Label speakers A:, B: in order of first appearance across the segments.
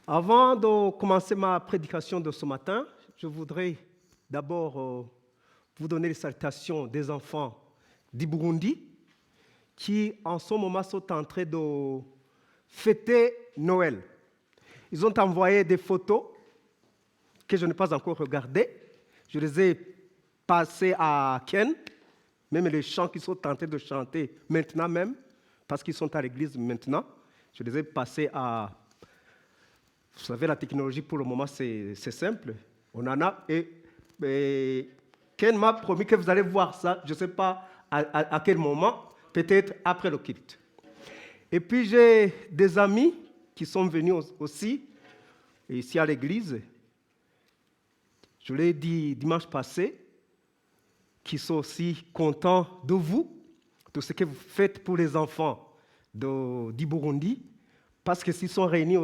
A: Avant de commencer ma prédication de ce matin, je voudrais d'abord vous donner les salutations des enfants du Burundi qui, en ce moment, sont en train de fêter Noël. Ils ont envoyé des photos que je n'ai pas encore regardées. Je les ai passées à Ken, même les chants qu'ils sont en train de chanter maintenant même, parce qu'ils sont à l'église maintenant. Je les ai passés à... Vous savez, la technologie, pour le moment, c'est simple. On en a. Et Ken m'a promis que vous allez voir ça. Je ne sais pas à quel moment, peut-être après le culte. Et puis, j'ai des amis qui sont venus aussi, ici à l'église. Je l'ai dit dimanche passé, qui sont aussi contents de vous, de ce que vous faites pour les enfants du Burundi. Parce que s'ils sont réunis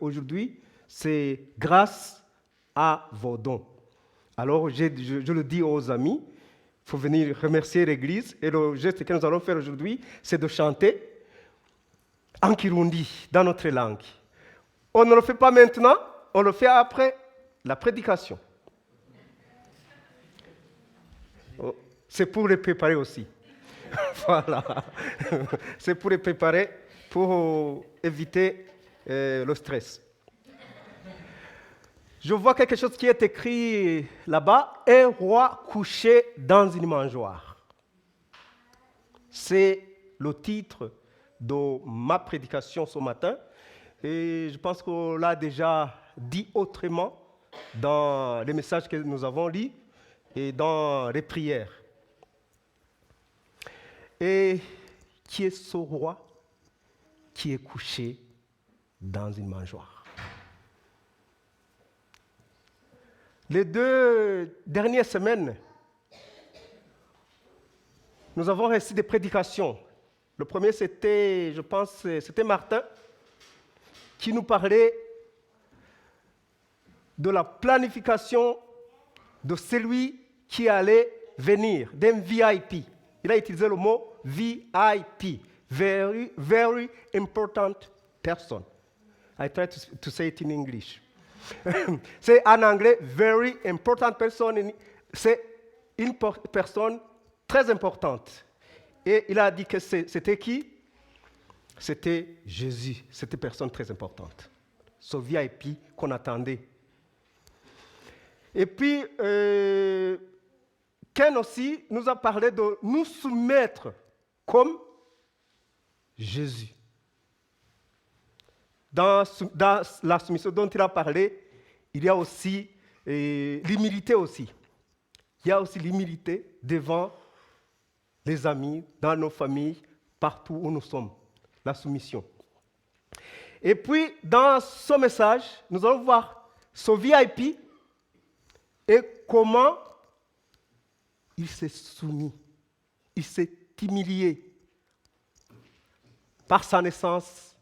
A: aujourd'hui, c'est grâce à vos dons. Alors, je le dis aux amis, il faut venir remercier l'Église. Et le geste que nous allons faire aujourd'hui, c'est de chanter en Kirundi, dans notre langue. On ne le fait pas maintenant, on le fait après la prédication. C'est pour les préparer aussi. Voilà. C'est pour les préparer, pour éviter le stress. Je vois quelque chose qui est écrit là-bas, « Un roi couché dans une mangeoire ». C'est le titre de ma prédication ce matin. Et je pense qu'on l'a déjà dit autrement dans les messages que nous avons lus et dans les prières. Et qui est ce roi qui est couché dans une mangeoire? Les 2 dernières semaines, nous avons reçu des prédications. Le premier, c'était, je pense, c'était Martin, qui nous parlait de la planification de celui qui allait venir, d'un VIP. Il a utilisé le mot VIP, very, very important person. I try to say it in English. C'est en anglais, very important person. C'est une personne très importante. Et il a dit que c'était qui? C'était Jésus, cette personne très importante. Ce VIP qu'on attendait. Et puis, Ken aussi nous a parlé de nous soumettre comme Jésus. Dans la soumission dont il a parlé, il y a aussi l'humilité aussi. Il y a aussi l'humilité devant les amis, dans nos familles, partout où nous sommes. La soumission. Et puis, dans ce message, nous allons voir ce VIP et comment il s'est soumis, il s'est humilié par sa naissance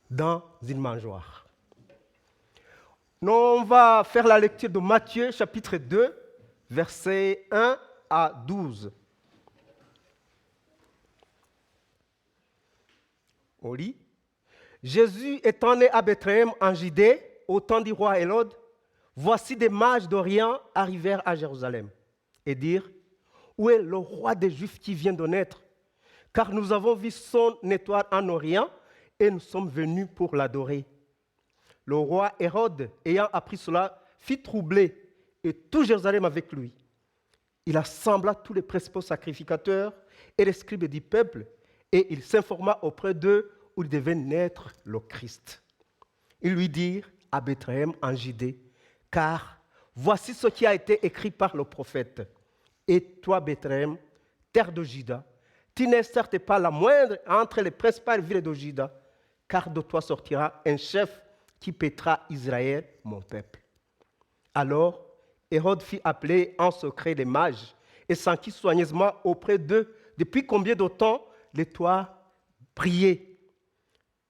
A: dans une mangeoire. Nous, on va faire la lecture de Matthieu, chapitre 2, versets 1 à 12. On lit. Jésus étant né à Bethléem en Judée, au temps du roi Hérode, voici des mages d'Orient arrivèrent à Jérusalem et dirent, où est le roi des Juifs qui vient de naître? Car nous avons vu son étoile en Orient et nous sommes venus pour l'adorer. Le roi Hérode, ayant appris cela, fit troubler et tout Jérusalem avec lui. Il assembla tous les principaux sacrificateurs et les scribes du peuple et il s'informa auprès d'eux où il devait naître le Christ. Ils lui dirent à Bethléem en Judée, car voici ce qui a été écrit par le prophète. Et toi, Bethléem, terre de Juda, tu n'es certes pas la moindre entre les principales villes de Juda, car de toi sortira un chef qui paîtra Israël, mon peuple. Alors, Hérode fit appeler en secret les mages et s'enquit soigneusement auprès d'eux depuis combien de temps l'étoile brillait.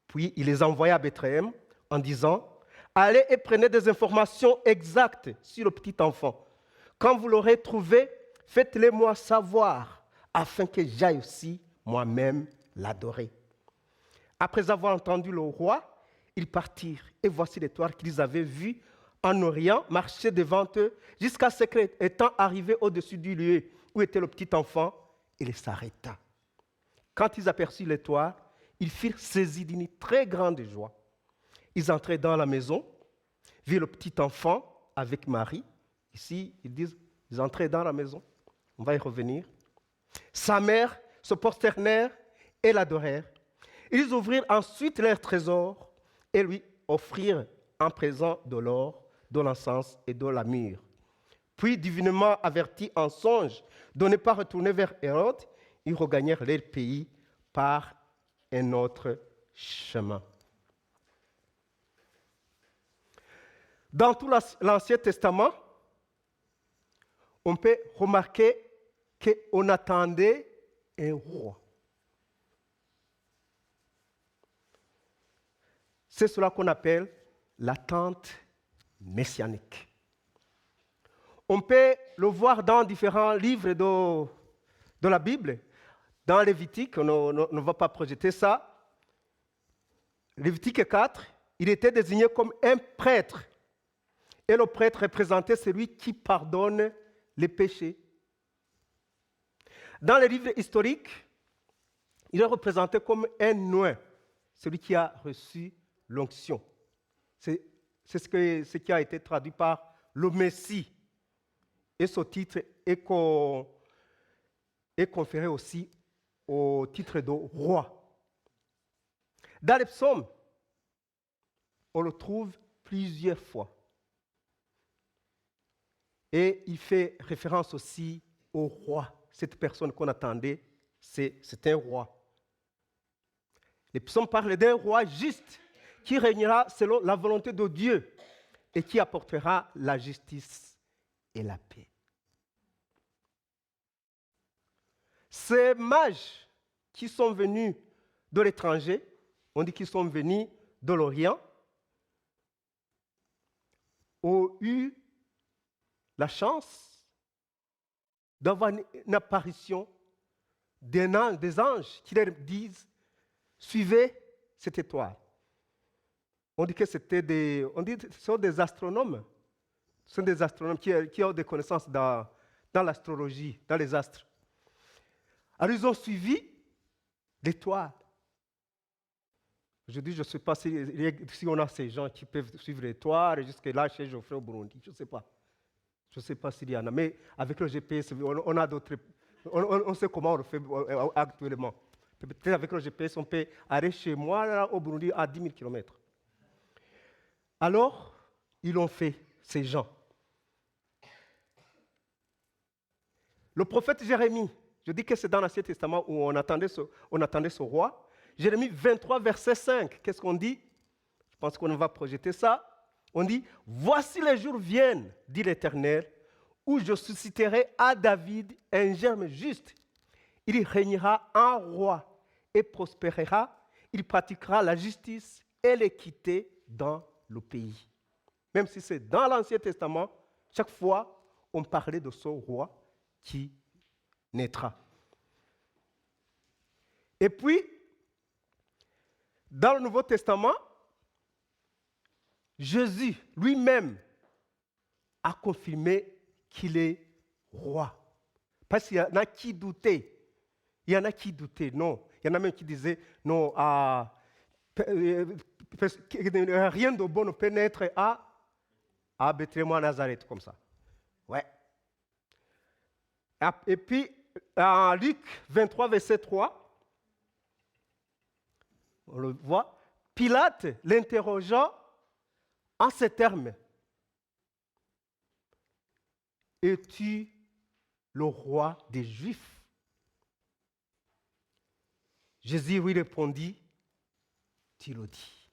A: Puis il les envoya à Bethléem en disant, allez et prenez des informations exactes sur le petit enfant. Quand vous l'aurez trouvé, faites-les-moi savoir, afin que j'aille aussi moi-même l'adorer. Après avoir entendu le roi ils partirent. Et voici l'étoile qu'ils avaient vue en Orient marcher devant eux, jusqu'à ce qu'étant arrivés au-dessus du lieu où était le petit enfant, il s'arrêta. Quand ils aperçurent l'étoile, ils furent saisis d'une très grande joie. Ils entrèrent dans la maison, virent le petit enfant avec Marie. Ici, ils disent, ils entraient dans la maison. On va y revenir. Sa mère se prosternèrent et l'adorèrent. Ils ouvrirent ensuite leur trésor et lui offrirent en présent de l'or, de l'encens et de la myrrhe. Puis, divinement avertis en songe de ne pas retourner vers Hérode, ils regagnèrent leur pays par un autre chemin. Dans tout l'Ancien Testament, on peut remarquer qu'on attendait un roi. C'est cela qu'on appelle l'attente messianique. On peut le voir dans différents livres de la Bible. Dans Lévitique, on ne va pas projeter ça. Lévitique 4, il était désigné comme un prêtre. Et le prêtre représentait celui qui pardonne les péchés. Dans les livres historiques, il est représenté comme un noin, celui qui a reçu l'onction. C'est ce qui a été traduit par le Messie. Et ce titre est conféré aussi au titre de roi. Dans les psaumes, on le trouve plusieurs fois. Et il fait référence aussi au roi. Cette personne qu'on attendait, c'est un roi. Les psaumes parlent d'un roi juste qui régnera selon la volonté de Dieu et qui apportera la justice et la paix. Ces mages qui sont venus de l'étranger, on dit qu'ils sont venus de l'Orient, ont eu la chance d'avoir une apparition des anges qui leur disent « Suivez cette étoile ». On dit que ce sont des astronomes. Ce sont des astronomes qui ont des connaissances dans l'astrologie, dans les astres. Alors ils ont suivi l'étoile. Je dis, je ne sais pas si on a ces gens qui peuvent suivre l'étoile jusque-là chez Geoffrey au Burundi. Je ne sais pas. Je ne sais pas s'il y en a. Mais avec le GPS, on a d'autres. On sait comment on le fait actuellement. Peut-être avec le GPS, on peut aller chez moi là, au Burundi à 10 000 km. Alors, ils l'ont fait, ces gens. Le prophète Jérémie, je dis que c'est dans l'Ancien Testament où on attendait ce roi. Jérémie 23, verset 5, qu'est-ce qu'on dit? Je pense qu'on va projeter ça. On dit, « Voici les jours viennent, dit l'Éternel, où je susciterai à David un germe juste. Il régnera en roi et prospérera. Il pratiquera la justice et l'équité dans le pays. » Même si c'est dans l'Ancien Testament, chaque fois, on parlait de ce roi qui naîtra. Et puis, dans le Nouveau Testament, Jésus lui-même a confirmé qu'il est roi. Parce qu'il y en a qui doutaient. Il y en a qui doutaient, non. Il y en a même qui disaient, non, rien de bon ne peut naître à Bethléem, à Nazareth, comme ça. Ouais. Et puis, en Luc 23, verset 3, on le voit, Pilate l'interrogea en ces termes. « Es-tu le roi des Juifs ?» Jésus lui répondit, « Tu le dis. »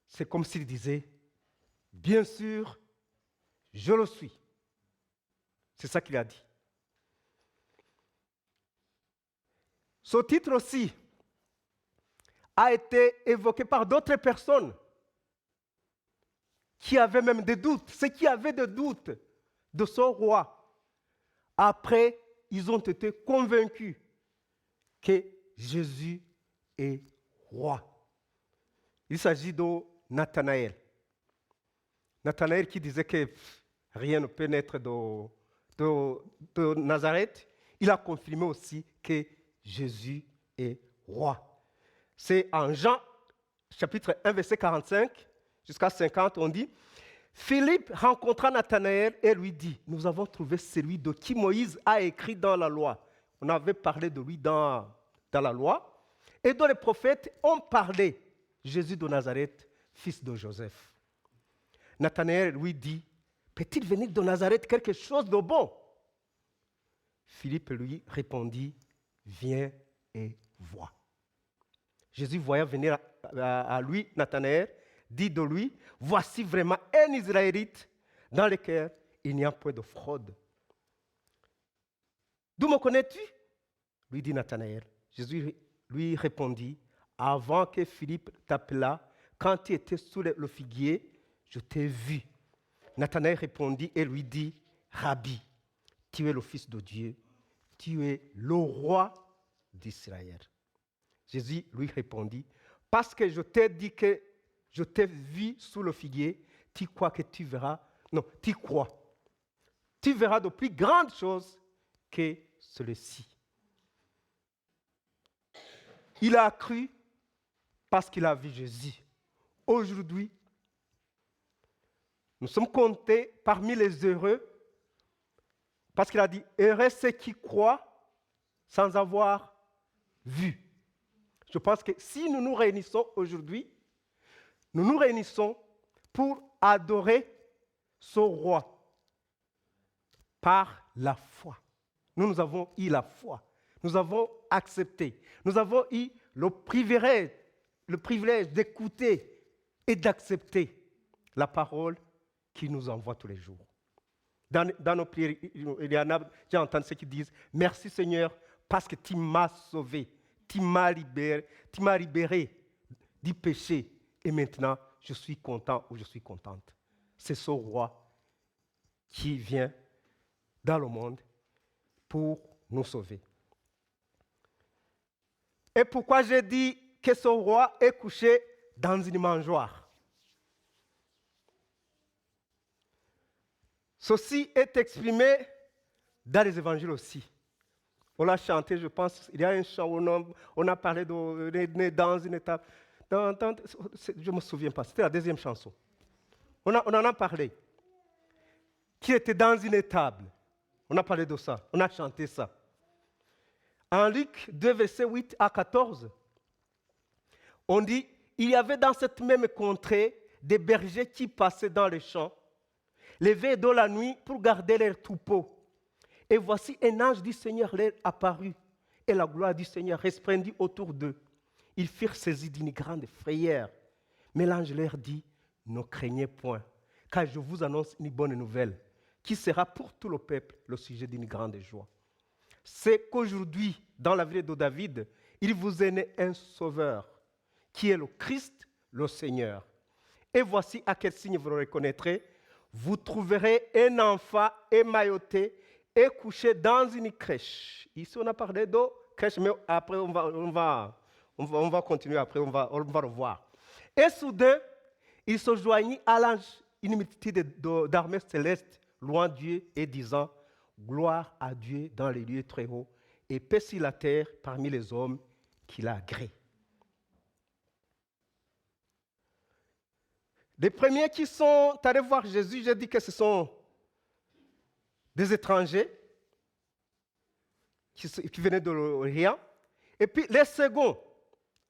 A: C'est comme s'il disait, « Bien sûr, je le suis. » C'est ça qu'il a dit. Ce titre aussi a été évoqué par d'autres personnes qui avaient même des doutes. Ceux qui avaient des doutes de ce roi, après, ils ont été convaincus que Jésus est roi. Il s'agit de Nathanaël. Nathanaël qui disait que rien ne peut naître de Nazareth. Il a confirmé aussi que Jésus est roi. C'est en Jean, chapitre 1, verset 45 jusqu'à 50, on dit, Philippe rencontra Nathanaël et lui dit, nous avons trouvé celui de qui Moïse a écrit dans la loi. On avait parlé de lui dans la loi, et dont les prophètes ont parlé, Jésus de Nazareth, fils de Joseph. Nathanaël lui dit, peut-il venir de Nazareth quelque chose de bon? Philippe lui répondit, viens et vois. Jésus voyant venir à lui, Nathanaël, dit de lui, voici vraiment un Israélite dans lequel il n'y a point de fraude. D'où me connais-tu? Lui dit Nathanaël. Jésus lui répondit, avant que Philippe t'appelât, quand tu étais sous le figuier, je t'ai vu. Nathanaël répondit et lui dit, Rabbi, tu es le Fils de Dieu, tu es le roi d'Israël. Jésus lui répondit, parce que je t'ai dit que je t'ai vu sous le figuier, tu crois que tu verras, non, tu crois. Tu verras de plus grandes choses que ceci. Il a cru parce qu'il a vu Jésus. Aujourd'hui, nous sommes comptés parmi les heureux parce qu'il a dit, heureux ceux qui croient sans avoir vu. Je pense que si nous nous réunissons aujourd'hui, nous nous réunissons pour adorer ce roi par la foi. Nous avons eu la foi. Nous avons accepté. Nous avons eu le privilège d'écouter et d'accepter la parole qui nous envoie tous les jours. Dans nos prières, il y en a, j'ai entendu ceux qui disent, merci Seigneur, parce que tu m'as sauvé, tu m'as libéré du péché. Et maintenant, je suis content ou je suis contente. C'est ce roi qui vient dans le monde pour nous sauver. Et pourquoi j'ai dit que ce roi est couché dans une mangeoire? Ceci est exprimé dans les évangiles aussi. On l'a chanté, je pense, il y a un chant où on a parlé de dans une étape. Je ne me souviens pas, c'était la deuxième chanson. On en a parlé. Qui était dans une étable. On a parlé de ça, on a chanté ça. En Luc 2, versets 8 à 14, on dit, il y avait dans cette même contrée des bergers qui passaient dans les champs, levés de la nuit pour garder leurs troupeaux. Et voici un ange du Seigneur leur apparut, et la gloire du Seigneur resplendit autour d'eux. Ils furent saisis d'une grande frayeur. Mais l'ange leur dit, ne craignez point, car je vous annonce une bonne nouvelle, qui sera pour tout le peuple le sujet d'une grande joie. C'est qu'aujourd'hui, dans la ville de David, il vous est né un sauveur, qui est le Christ, le Seigneur. Et voici à quel signe vous le reconnaîtrez. Vous trouverez un enfant émailloté et couché dans une crèche. Ici, on a parlé de crèche, mais après, on va continuer, après, on va le voir. Et soudain, il se joignit à l'ange, une multitude d'armées célestes, louant Dieu et disant, gloire à Dieu dans les lieux très hauts, et paix sur la terre parmi les hommes qu'il a agréés. Les premiers qui sont allés voir Jésus, j'ai dit que ce sont des étrangers qui venaient de rien. Et puis les seconds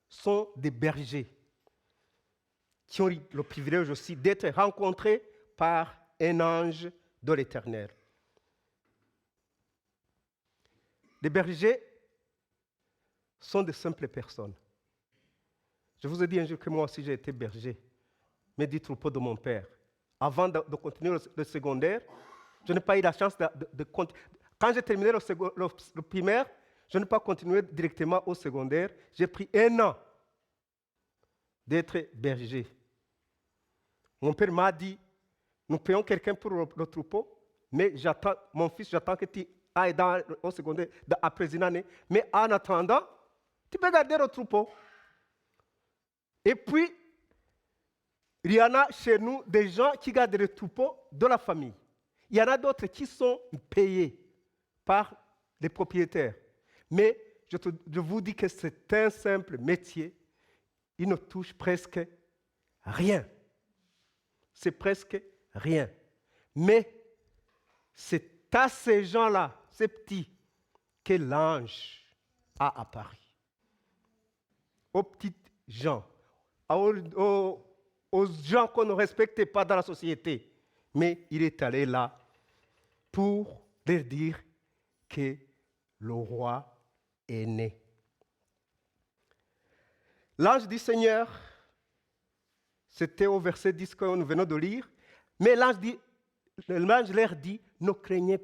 A: sont des bergers qui ont eu le privilège aussi d'être rencontrés par un ange de l'Éternel. Les bergers sont de simples personnes. Je vous ai dit un jour que moi aussi j'ai été berger, mais du troupeau de mon père. Avant de continuer le secondaire, je n'ai pas eu la chance de continuer. Quand j'ai terminé le primaire, je n'ai pas continué directement au secondaire. J'ai pris 1 an d'être berger. Mon père m'a dit, nous payons quelqu'un pour le troupeau, mais mon fils, j'attends que tu ailles au secondaire après une année. Mais en attendant, tu peux garder le troupeau. Et puis, Il y en a chez nous des gens qui gardent les troupeaux de la famille. Il y en a d'autres qui sont payés par les propriétaires. Mais je vous dis que c'est un simple métier. Il ne touche presque rien. C'est presque rien. Mais c'est à ces gens-là, ces petits, que l'ange a apparu. Aux petites gens, aux gens qu'on ne respectait pas dans la société. Mais il est allé là pour leur dire que le roi est né. L'ange du Seigneur, c'était au verset 10 que nous venons de lire, mais l'ange leur dit, ne craignez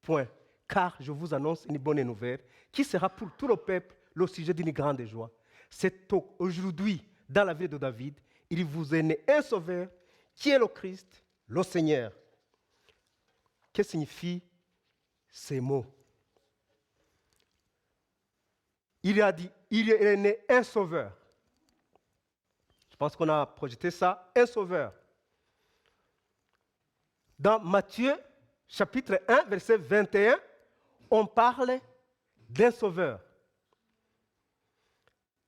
A: point, car je vous annonce une bonne nouvelle, qui sera pour tout le peuple le sujet d'une grande joie. C'est aujourd'hui, dans la ville de David, il vous est né un sauveur, qui est le Christ, le Seigneur. Que signifient ces mots? Il a dit, il est né un sauveur. Je pense qu'on a projeté ça, un sauveur. Dans Matthieu, chapitre 1, verset 21, on parle d'un sauveur.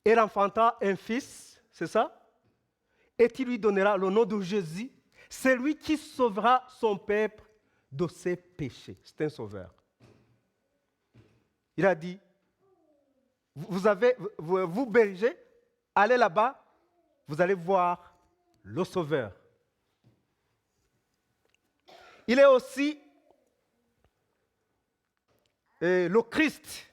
A: Il enfanta un fils, c'est ça? Et il lui donnera le nom de Jésus. C'est lui qui sauvera son peuple de ses péchés. C'est un sauveur. Il a dit, vous bergers, allez là-bas, vous allez voir le sauveur. Il est aussi le Christ.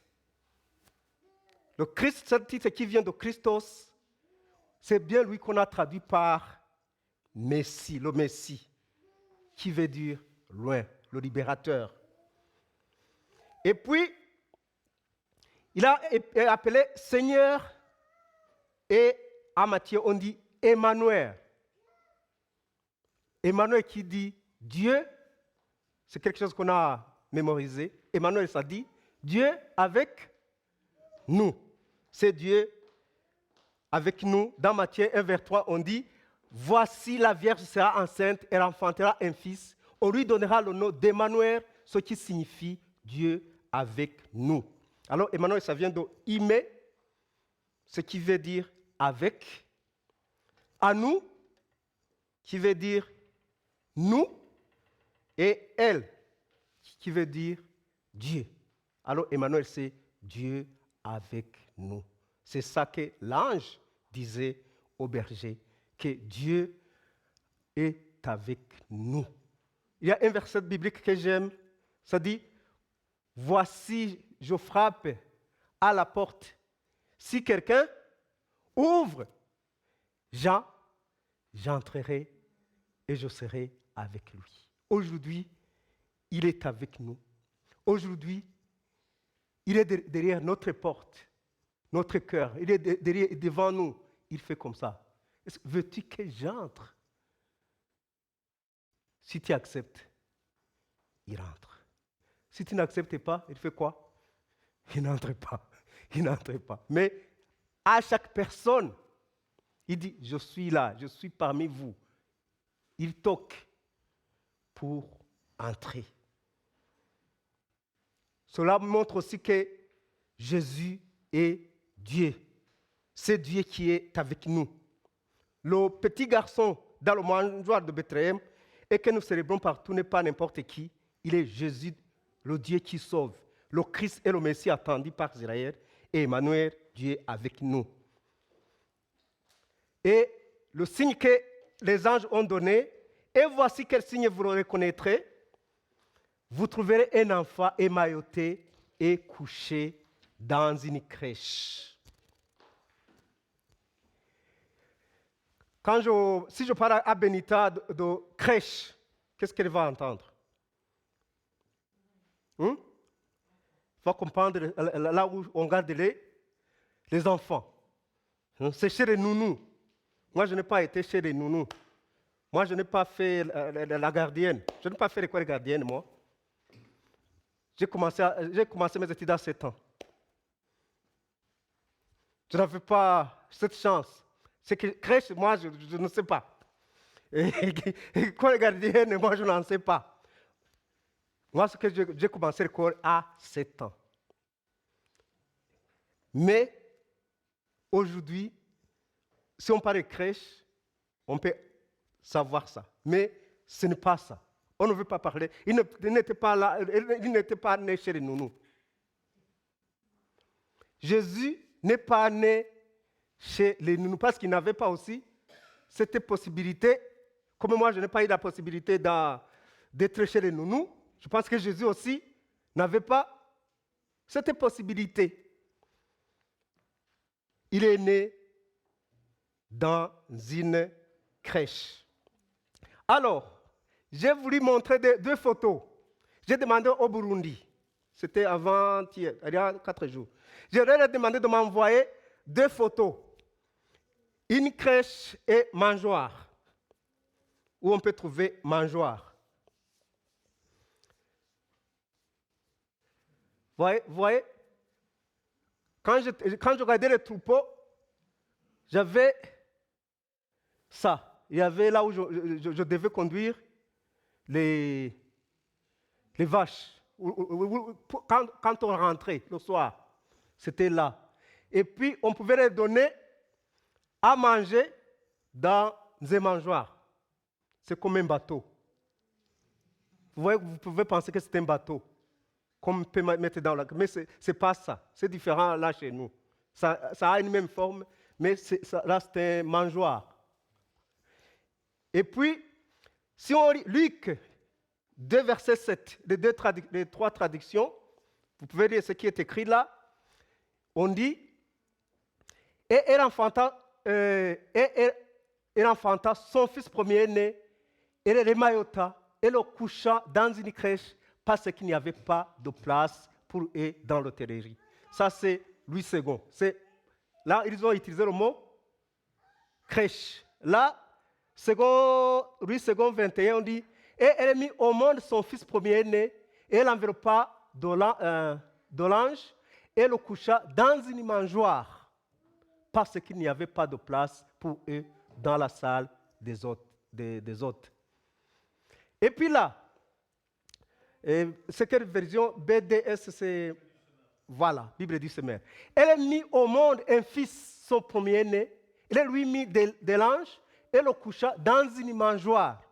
A: Le Christ, c'est le titre qui vient de Christos. C'est bien lui qu'on a traduit par Messie, le Messie, qui veut dire loin, le libérateur. Et puis, il a été appelé Seigneur, et à Matthieu, on dit Emmanuel. Emmanuel qui dit Dieu, c'est quelque chose qu'on a mémorisé. Emmanuel, ça dit Dieu avec nous. C'est Dieu avec nous. Dans Matthieu 1, vers 3, on dit voici la Vierge sera enceinte, elle enfantera un fils. On lui donnera le nom d'Emmanuel, ce qui signifie Dieu avec nous. Alors, Emmanuel, ça vient de Imé, ce qui veut dire avec. À nous, qui veut dire nous. Et elle, qui veut dire Dieu. Alors, Emmanuel, c'est Dieu avec nous. C'est ça que l'ange disait au berger, que Dieu est avec nous. Il y a un verset biblique que j'aime, ça dit, voici, je frappe à la porte. Si quelqu'un ouvre, j'entrerai et je serai avec lui. Aujourd'hui, il est avec nous. Aujourd'hui, il est derrière notre porte, notre cœur. Il est devant nous. Il fait comme ça. Veux-tu que j'entre? Si tu acceptes, il entre. Si tu n'acceptes pas, il fait quoi? Il n'entre pas. Il n'entre pas. Mais à chaque personne, il dit, je suis là, je suis parmi vous. Il toque pour entrer. Cela montre aussi que Jésus est Dieu. C'est Dieu qui est avec nous. Le petit garçon dans le mangeoire de Bethléem et que nous célébrons partout n'est pas n'importe qui. Il est Jésus, le Dieu qui sauve. Le Christ est le Messie attendu par Israël et Emmanuel, Dieu avec nous. Et le signe que les anges ont donné, et voici quel signe vous le reconnaîtrez. Vous trouverez un enfant émailloté et couché dans une crèche. Si je parle à Benita de crèche, qu'est-ce qu'elle va entendre? Elle va comprendre là où on garde les enfants. C'est chez les nounous. Moi, je n'ai pas été chez les nounous. Moi, je n'ai pas fait la gardienne. Je n'ai pas fait l'école gardienne, moi. J'ai commencé mes études à 7 ans. Je n'avais pas cette chance. C'est que crèche, moi, je ne sais pas. L'école gardienne, moi, je n'en sais pas. Moi, ce que j'ai commencé l'école à 7 ans. Mais aujourd'hui, si on parle de crèche, on peut savoir ça. Mais ce n'est pas ça. On ne veut pas parler. Il n'était pas là, il n'était pas né chez les nounous. Jésus n'est pas né chez les nounous parce qu'il n'avait pas aussi cette possibilité. Comme moi, je n'ai pas eu la possibilité d'être chez les nounous, je pense que Jésus aussi n'avait pas cette possibilité. Il est né dans une crèche. Alors, j'ai voulu montrer deux photos. J'ai demandé au Burundi, c'était avant-hier, il y a 4 jours. J'ai leur demandé de m'envoyer 2 photos. Une crèche et mangeoire, où on peut trouver mangeoire. Vous voyez, quand je regardais les troupeaux, j'avais ça. Il y avait là où je devais conduire les vaches. Quand on rentrait le soir, c'était là. Et puis, on pouvait les donner à manger dans un mangeoire. C'est comme un bateau. Vous voyez, vous pouvez penser que c'est un bateau, comme on peut mettre dans la... Mais ce n'est pas ça. C'est différent là chez nous. Ça a une même forme, mais là, c'est un mangeoire. Et puis, si on lit Luc 2, verset 7, les 3 traductions, vous pouvez lire ce qui est écrit là. On dit, et elle enfanta son fils premier-né, et le remaillota, et le coucha dans une crèche, parce qu'il n'y avait pas de place pour eux dans l'hôtellerie. Ça, c'est Louis II. Là, ils ont utilisé le mot crèche. Là, Louis II 21, on dit, et elle mit au monde son fils premier-né, et elle enveloppa de l'ange, et le coucha dans une mangeoire, parce qu'il n'y avait pas de place pour eux dans la salle des hôtes. Et puis là, c'est quelle version? BDS, c'est... Voilà, Bible du Semeur. Elle a mis au monde un fils, son premier-né, elle lui mit de l'ange, et le coucha dans une mangeoire,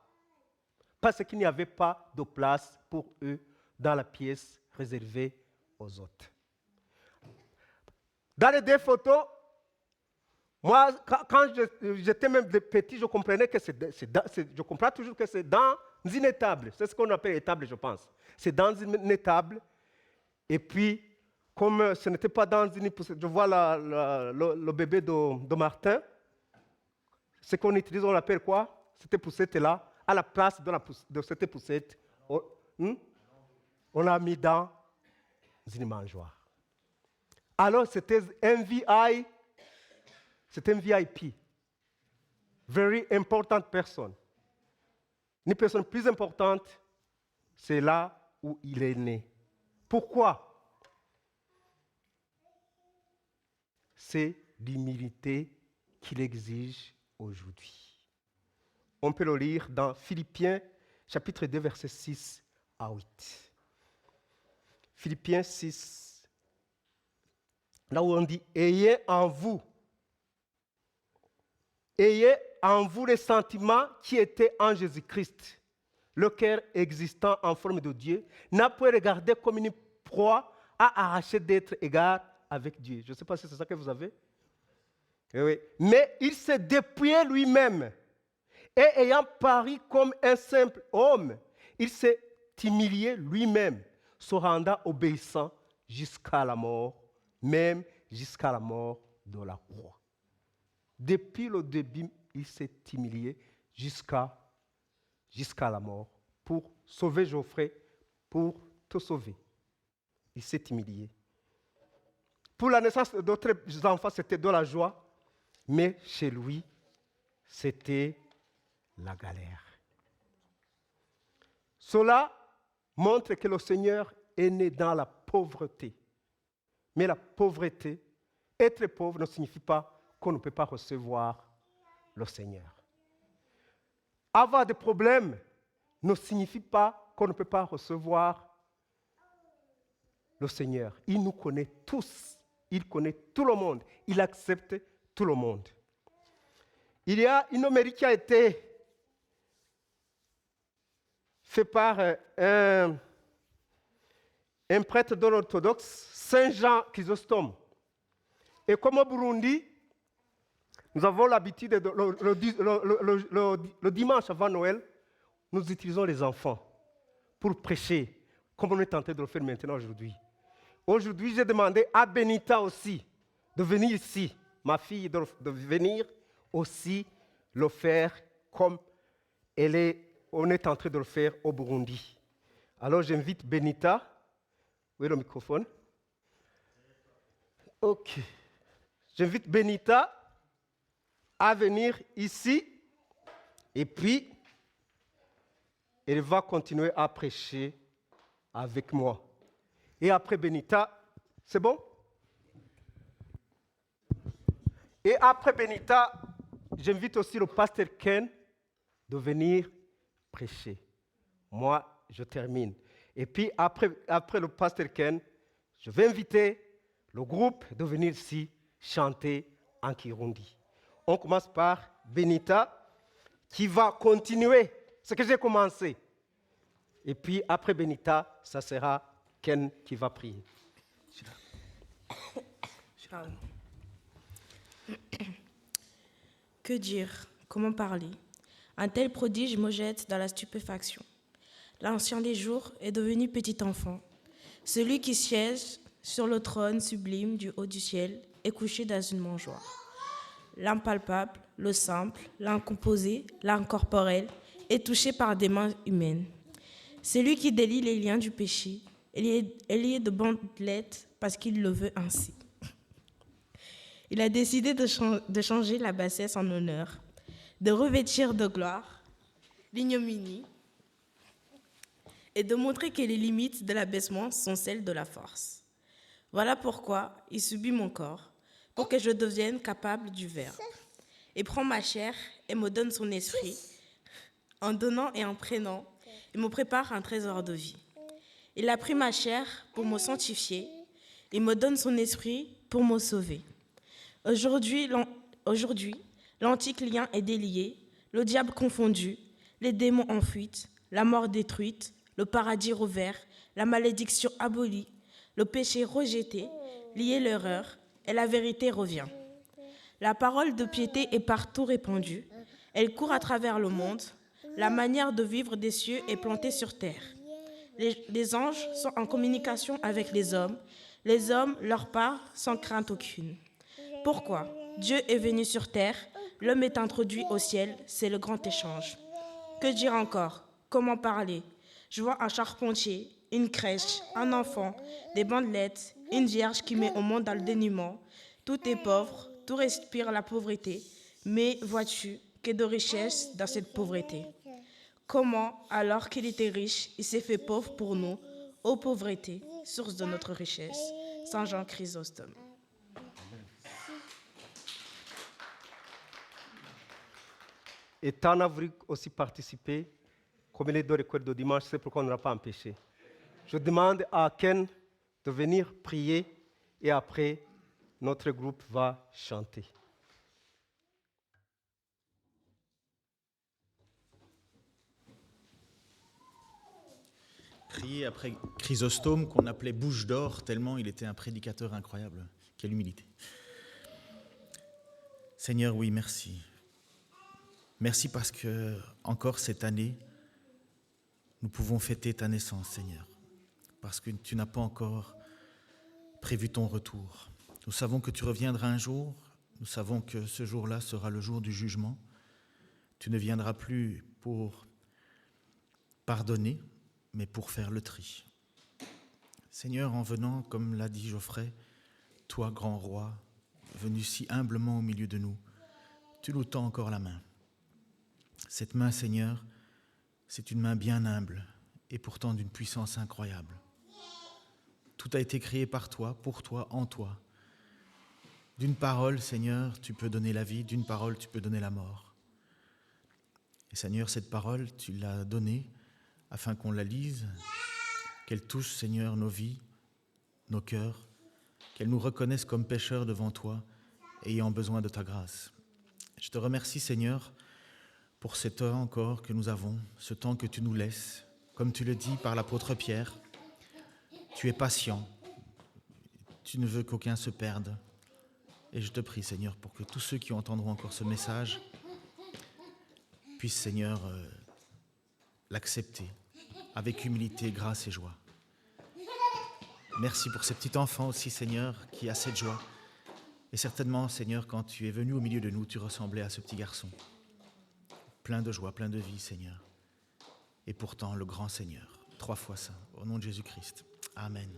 A: parce qu'il n'y avait pas de place pour eux dans la pièce réservée aux hôtes. Dans les 2 photos, moi, quand j'étais même petit, je comprenais que je comprends toujours que c'est dans une étable. C'est ce qu'on appelle étable, je pense. C'est dans une étable. Et puis, comme ce n'était pas dans une poussette, je vois le bébé de Martin. Ce qu'on utilise, on l'appelle quoi? Cette poussette-là, à la place de cette poussette, on l'a mis dans une mangeoire. Alors, c'était un VIP. Very important person. Une personne plus importante, c'est là où il est né. Pourquoi? C'est l'humilité qu'il exige aujourd'hui. On peut le lire dans Philippiens, chapitre 2, versets 6 à 8. Philippiens 6, là où on dit « Ayez en vous les sentiments qui étaient en Jésus-Christ, le cœur existant en forme de Dieu, n'a pas regardé comme une proie à arracher d'être égal avec Dieu. » Je ne sais pas si c'est ça que vous avez. Oui. Mais il s'est dépouillé lui-même. Et ayant paru comme un simple homme, il s'est humilié lui-même, se rendant obéissant jusqu'à la mort, même jusqu'à la mort de la croix. Depuis le début, il s'est humilié jusqu'à la mort pour sauver Geoffrey, pour te sauver. Il s'est humilié. Pour la naissance d'autres enfants, c'était de la joie, mais chez lui, c'était la galère. Cela montre que le Seigneur est né dans la pauvreté. Mais la pauvreté, être pauvre ne signifie pas qu'on ne peut pas recevoir le Seigneur. Avoir des problèmes ne signifie pas qu'on ne peut pas recevoir le Seigneur. Il nous connaît tous. Il connaît tout le monde. Il accepte tout le monde. Il y a une hommélie qui a été faite par un prêtre de l'orthodoxe, Saint Jean Chrysostome. Et comme au Burundi, nous avons l'habitude, le dimanche avant Noël, nous utilisons les enfants pour prêcher, comme on est tenté de le faire maintenant aujourd'hui. Aujourd'hui, j'ai demandé à Benita aussi de venir ici, ma fille, de venir aussi le faire comme on est en train de le faire au Burundi. Alors j'invite Benita. Oui, le microphone. OK. J'invite Benita à venir ici et puis elle va continuer à prêcher avec moi. Et après Benita, c'est bon? Et après Benita, j'invite aussi le pasteur Ken de venir prêcher. Moi, je termine. Et puis après le pasteur Ken, je vais inviter le groupe de venir ici chanter en Kirundi. On commence par Benita qui va continuer ce que j'ai commencé. Et puis après Benita, ça sera Ken qui va prier.
B: Que dire? Comment parler? Un tel prodige me jette dans la stupéfaction. L'ancien des jours est devenu petit enfant. Celui qui siège sur le trône sublime du haut du ciel est couché dans une mangeoire. L'impalpable, le simple, l'incomposé, l'incorporel est touché par des mains humaines. Celui qui délie les liens du péché est lié de bandelettes parce qu'il le veut ainsi. Il a décidé de changer la bassesse en honneur, de revêtir de gloire l'ignominie et de montrer que les limites de l'abaissement sont celles de la force. Voilà pourquoi il subit mon corps, pour que je devienne capable du Verbe. Il prend ma chair et me donne son esprit. En donnant et en prenant, il me prépare un trésor de vie. Il a pris ma chair pour me sanctifier. Il me donne son esprit pour me sauver. Aujourd'hui, l'antique lien est délié, le diable confondu, les démons en fuite, la mort détruite, le paradis rouvert, la malédiction abolie, le péché rejeté, lié l'erreur, et la vérité revient. La parole de piété est partout répandue, elle court à travers le monde, la manière de vivre des cieux est plantée sur terre. Les anges sont en communication avec les hommes leur part sans crainte aucune. Pourquoi? Dieu est venu sur terre, l'homme est introduit au ciel, c'est le grand échange. Que dire encore? Comment parler? Je vois un charpentier, une crèche, un enfant, des bandelettes, une vierge qui met au monde dans le dénuement. Tout est pauvre, tout respire la pauvreté. Mais vois-tu que de richesse dans cette pauvreté? Comment, alors qu'il était riche, il s'est fait pauvre pour nous, ô pauvreté, source de notre richesse? Saint Jean Chrysostome.
A: Et tu en as voulu aussi participer, comme il est dans l'école de dimanche, c'est pourquoi on ne l'a pas empêché. Je demande à Ken de venir prier et après, notre groupe va chanter.
C: Prier après Chrysostome, qu'on appelait Bouche d'or, tellement il était un prédicateur incroyable. Quelle humilité. Seigneur, oui, merci. Merci parce que, encore cette année, nous pouvons fêter ta naissance, Seigneur. Parce que tu n'as pas encore prévu ton retour. Nous savons que tu reviendras un jour. Nous savons que ce jour-là sera le jour du jugement. Tu ne viendras plus pour pardonner, mais pour faire le tri. Seigneur, en venant, comme l'a dit Geoffrey, toi, grand roi, venu si humblement au milieu de nous, tu nous tends encore la main. Cette main, Seigneur, c'est une main bien humble et pourtant d'une puissance incroyable. Tout a été créé par toi, pour toi, en toi. D'une parole, Seigneur, tu peux donner la vie, d'une parole, tu peux donner la mort. Et Seigneur, cette parole, tu l'as donnée afin qu'on la lise, qu'elle touche, Seigneur, nos vies, nos cœurs, qu'elle nous reconnaisse comme pécheurs devant toi, ayant besoin de ta grâce. Je te remercie, Seigneur, pour ce temps encore que nous avons, ce temps que tu nous laisses. Comme tu le dis par l'apôtre Pierre, tu es patient, tu ne veux qu'aucun se perde. Et je te prie, Seigneur, pour que tous ceux qui entendront encore ce message puissent, Seigneur, l'accepter avec humilité, grâce et joie. Merci pour ce petit enfant aussi, Seigneur, qui a cette joie. Et certainement, Seigneur, quand tu es venu au milieu de nous, tu ressemblais à ce petit garçon. Plein de joie, plein de vie, Seigneur. Et pourtant, le grand Seigneur, 3 fois saint, au nom de Jésus-Christ. Amen.